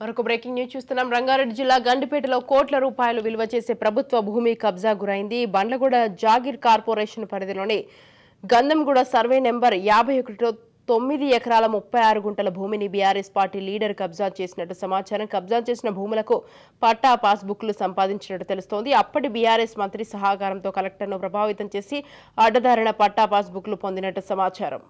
మరొక breaking news చూస్తున్నాం. రంగారెడ్డి జిల్లా గండిపేటలో కోట్ల రూపాయలు విలువ చేసే ప్రభుత్వ భూమి కబ్జా గురైంది. బండ్లగూడ జాగీర్ కార్పొరేషన్ పరిధిలోని గంధంగూడ సర్వే నెంబర్ 51లో 9 ఎకరాల 36 గుంటల భూమిని బీఆర్ఎస్ పార్టీ లీడర్ కబ్జా చేసినట్టు సమాచారం. కబ్జా చేసిన భూములకు పట్టా పాస్బుక్లు సంపాదించినట్టు తెలుస్తోంది. అప్పటి బీఆర్ఎస్ మంత్రి సహకారంతో కలెక్టర్ను ప్రభావితం చేసి అడ్డదారిన పట్టా పాస్బుక్లు పొందినట్టు సమాచారం.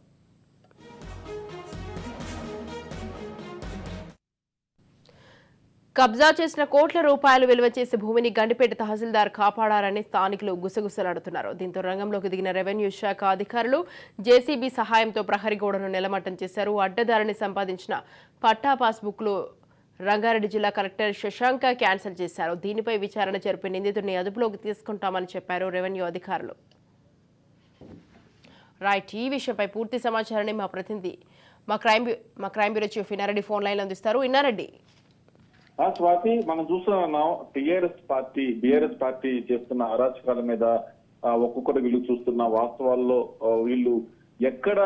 కబ్జా చేసిన కోట్ల రూపాయలు విలువ చేసే భూమిని గండిపేట తహసీల్దార్ కాపాడారని స్థానికులు గుసగుసలాడుతున్నారు. దీంతో రంగంలోకి దిగిన రెవెన్యూ శాఖ అధికారులు జేసీబీ సహాయంతో ప్రహరీ గోడను నిలమట్టం చేశారు. అడ్డదారిని సంపాదించిన పట్టా పాస్బుక్లు రంగారెడ్డి జిల్లా కలెక్టర్ శశాంక క్యాన్సిల్ చేశారు. దీనిపై విచారణ జరిపి నిందితుడిని అదుపులోకి తీసుకుంటామని చెప్పారు రెవెన్యూ అధికారులు. రైట్, ఈ విషయంపై పూర్తి సమాచారాన్ని మా ప్రతినిధి మా crime bureau chief Inna Reddy phone లైన్లో అందిస్తారు. ఇన్నారెడ్డి, స్వాతి, మనం చూస్తున్నాం బీఆర్ఎస్ పార్టీ చేస్తున్న అరాచకాల మీద ఒక్కొక్కటి వీళ్ళు చూస్తున్న వాస్తవాల్లో వీళ్ళు ఎక్కడ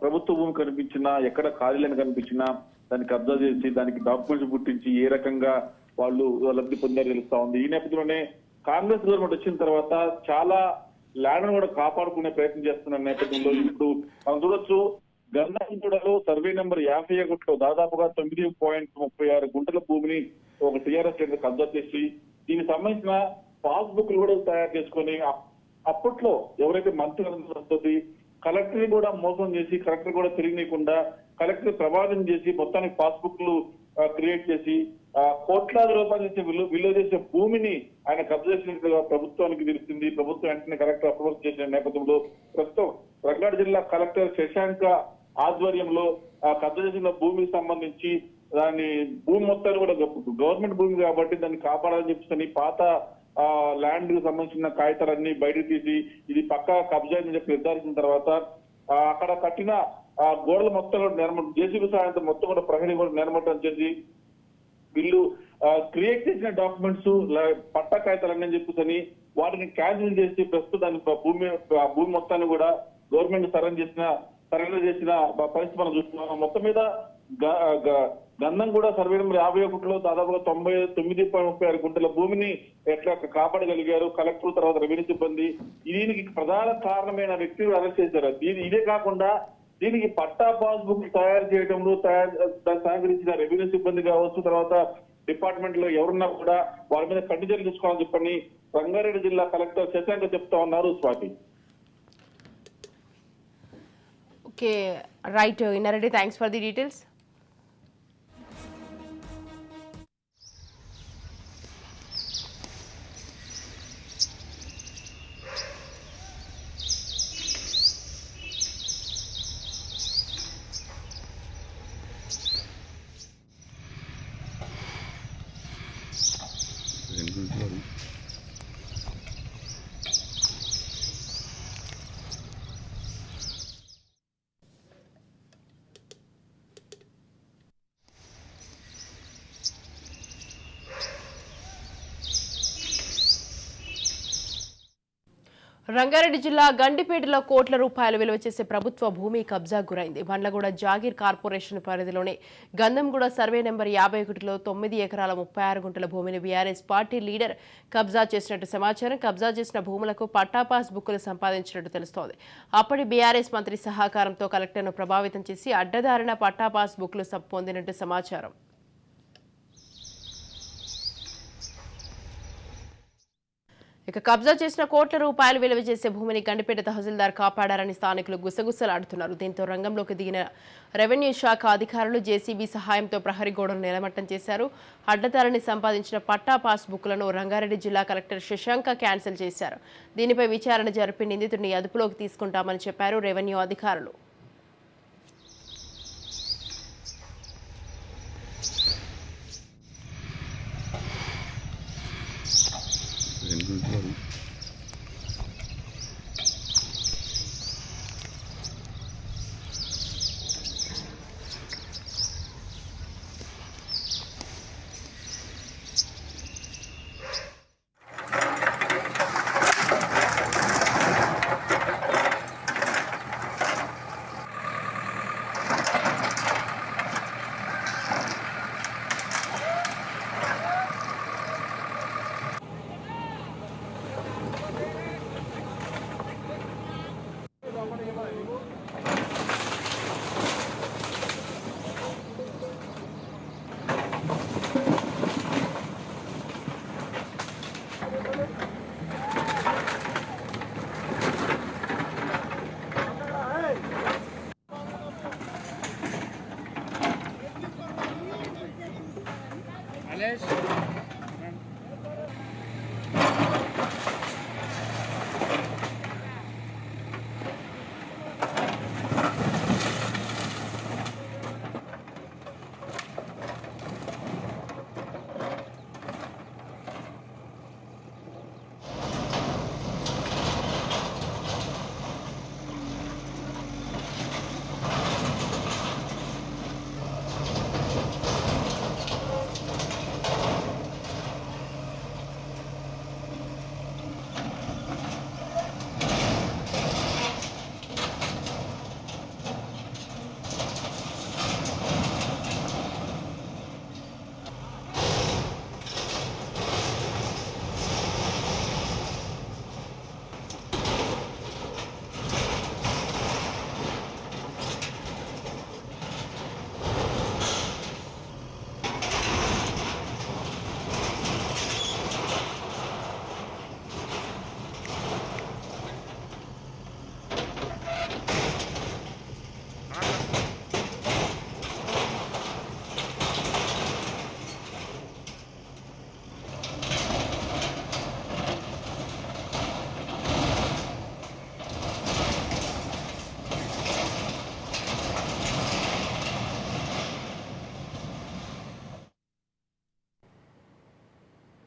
ప్రభుత్వ భూమి కనిపించినా, ఎక్కడ ఖాళీలను కనిపించినా దాన్ని కబ్జా చేసి దానికి డాక్యుమెంట్స్ పుట్టించి ఏ రకంగా వాళ్ళు లబ్ధి పొందారో తెలుస్తా ఉంది. ఈ నేపథ్యంలోనే కాంగ్రెస్ గవర్నమెంట్ వచ్చిన తర్వాత చాలా ల్యాండ్ కూడా కాపాడుకునే ప్రయత్నం చేస్తున్న నేపథ్యంలో ఇప్పుడు మనం చూడొచ్చు, గంధంగూడలో సర్వే నెంబర్ 51లో దాదాపుగా 9.36 గుంటల భూమిని ఒక టీఆర్ఎస్ లీడర్ కబ్జా చేసి దీనికి సంబంధించిన పాస్బుక్లు కూడా తయారు చేసుకొని అప్పట్లో ఎవరైతే మంత్రి వస్తుంది కలెక్టర్ కూడా మోసం చేసి కలెక్టర్ కూడా తెలియనీయకుండా కలెక్టర్ ప్రభావితం చేసి మొత్తానికి పాస్బుక్లు క్రియేట్ చేసి కోట్లాది రూపాయలు చేసే విలువ చేసే భూమిని ఆయన కబ్జా చేసినట్లుగా ప్రభుత్వానికి తెలిసింది. ప్రభుత్వం వెంటనే కలెక్టర్ అప్రోచ్ చేసిన నేపథ్యంలో ప్రస్తుతం రంగారెడ్డి జిల్లా కలెక్టర్ శశాంక ఆధ్వర్యంలో కబ్జా చేసిన భూమికి సంబంధించి దాని భూమి మొత్తాన్ని కూడా గవర్నమెంట్ భూమి కాబట్టి దాన్ని కాపాడాలని చెప్పి పాత ల్యాండ్ కి సంబంధించిన కాగితాలన్నీ బయటకు తీసి ఇది పక్కా కబ్జా అని చెప్పి నిర్ధారించిన తర్వాత అక్కడ కట్టిన గోడల మొత్తం జేసీబీ సహాయంతో మొత్తం కూడా ప్రహరీ కూడా నిర్మట్టం చేసి వీళ్ళు క్రియేట్ చేసిన డాక్యుమెంట్స్ పట్టా కాగితాలన్నీ అని చెప్పేసి వాటిని క్యాన్సిల్ చేసి ప్రస్తుతం దాని భూమి మొత్తాన్ని కూడా గవర్నమెంట్ సరెండర్ చేసిన పరిస్థితి మనం చూస్తున్నాం. మొత్తం మీద గంధంగూడ సర్వే నెంబర్ 51లో దాదాపుగా 9.36 గుంటల భూమిని ఎట్లా కాపాడగలిగారు కలెక్టర్, తర్వాత రెవెన్యూ సిబ్బంది. దీనికి ప్రధాన కారణమైన వ్యక్తిని అరెస్ట్ చేశారు. ఇదే కాకుండా దీనికి పట్టా పాస్బుక్ తయారు చేయడంలో సహకరించిన రెవెన్యూ సిబ్బంది కావచ్చు, తర్వాత డిపార్ట్మెంట్ లో ఎవరున్నా కూడా వాళ్ళ మీద కఠిన చర్యలు తీసుకోవాలని చెప్పని రంగారెడ్డి జిల్లా కలెక్టర్ శశాంక చెప్తా ఉన్నారు. Swathi. Okay, right Inna Reddy, thanks for the details. Rangareddy జిల్లా గండిపేటలో కోట్ల రూపాయలు విలువ చేసే ప్రభుత్వ భూమి కబ్జా గురైంది. బండ్లగూడ జాగీర్ కార్పొరేషన్ పరిధిలోని గంధంగూడ సర్వే నెంబర్ 51లో 9 ఎకరాల 36 గుంటల భూమిని బీఆర్ఎస్ పార్టీ లీడర్ కబ్జా చేసినట్టు సమాచారం. కబ్జా చేసిన భూములకు పట్టా పాస్ బుక్కులు సంపాదించినట్టు తెలుస్తోంది. అప్పటి బీఆర్ఎస్ మంత్రి సహకారంతో కలెక్టర్ను ప్రభావితం చేసి అడ్డదారిన పట్టా పాస్ బుక్లు పొందినట్టు సమాచారం. ఇక కబ్జా చేసిన కోట్ల రూపాయలు విలువ చేసే భూమిని గండిపేట తహసీల్దార్ కాపాడారని స్థానికులు గుసగుసలాడుతున్నారు. దీంతో రంగంలోకి దిగిన రెవెన్యూ శాఖ అధికారులు జేసీబీ సహాయంతో ప్రహరీ గోడను నిలమట్టం చేశారు. అడ్డదారిని సంపాదించిన పట్టా పాస్ బుక్లను రంగారెడ్డి జిల్లా కలెక్టర్ శశాంక క్యాన్సిల్ చేశారు. దీనిపై విచారణ జరిపి నిందితుడిని అదుపులోకి తీసుకుంటామని చెప్పారు రెవెన్యూ అధికారులు. మలేష్